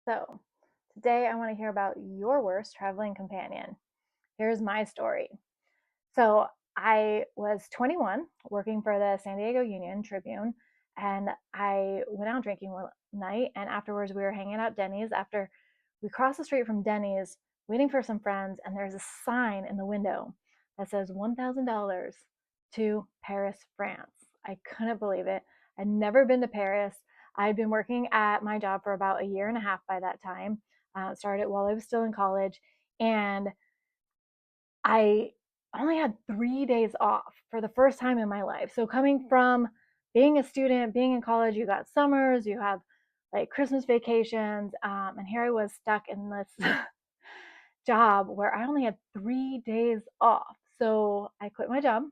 So, today I want to hear about your worst traveling companion. Here's my story. So, I was 21 working for the San Diego Union Tribune, and I went out drinking one night. And afterwards, we were hanging out at Denny's after we crossed the street from Denny's, waiting for some friends. And there's a sign in the window that says $1,000 to Paris, France. I couldn't believe it. I'd never been to Paris. I'd been working at my job for about a year and a half by that time. Started while I was still in college, and I only had 3 days off for the first time in my life. So coming from being a student, being in college, you got summers, you have like Christmas vacations, and here I was stuck in this job where I only had 3 days off. So I quit my job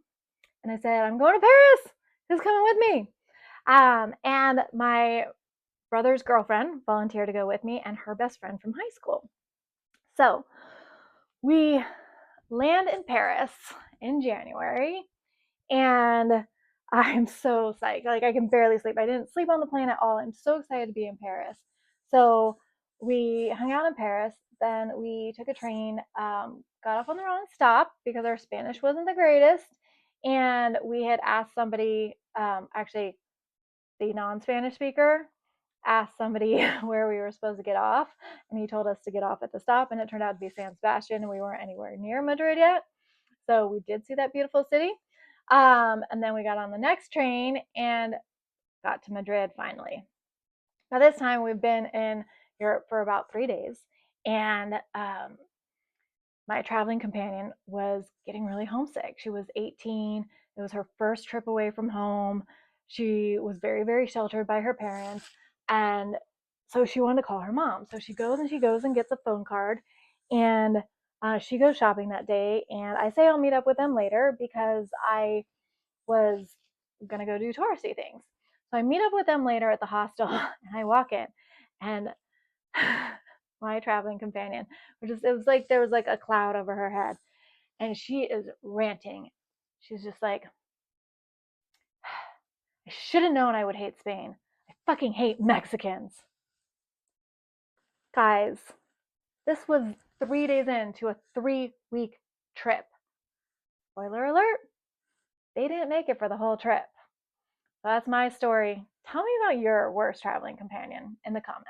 and I said, I'm going to Paris. Who's coming with me? And my brother's girlfriend volunteered to go with me, and her best friend from high school. So we land in Paris in January, and I'm so psyched. Like, I can barely sleep. I didn't sleep on the plane at all. I'm so excited to be in Paris. So we hung out in Paris. Then we took a train, got off on the wrong stop because our Spanish wasn't the greatest. And we had asked somebody, actually, the non Spanish speaker asked somebody where we were supposed to get off, and he told us to get off at the stop, and it turned out to be San Sebastian, and we weren't anywhere near Madrid yet. So we did see that beautiful city. And then we got on the next train and got to Madrid finally. By this time, we've been in Europe for about 3 days, and my traveling companion was getting really homesick. She was 18. It was her first trip away from home. She was very, very sheltered by her parents. And so she wanted to call her mom. So she goes and gets a phone card. And she goes shopping that day. And I say I'll meet up with them later because I was going to go do touristy things. So I meet up with them later at the hostel and I walk in. And my traveling companion, it was like there was like a cloud over her head, and she is ranting. She's just like, I should have known I would hate Spain. I fucking hate Mexicans. Guys, this was 3 days into a 3 week trip. Spoiler alert, they didn't make it for the whole trip. So that's my story. Tell me about your worst traveling companion in the comments.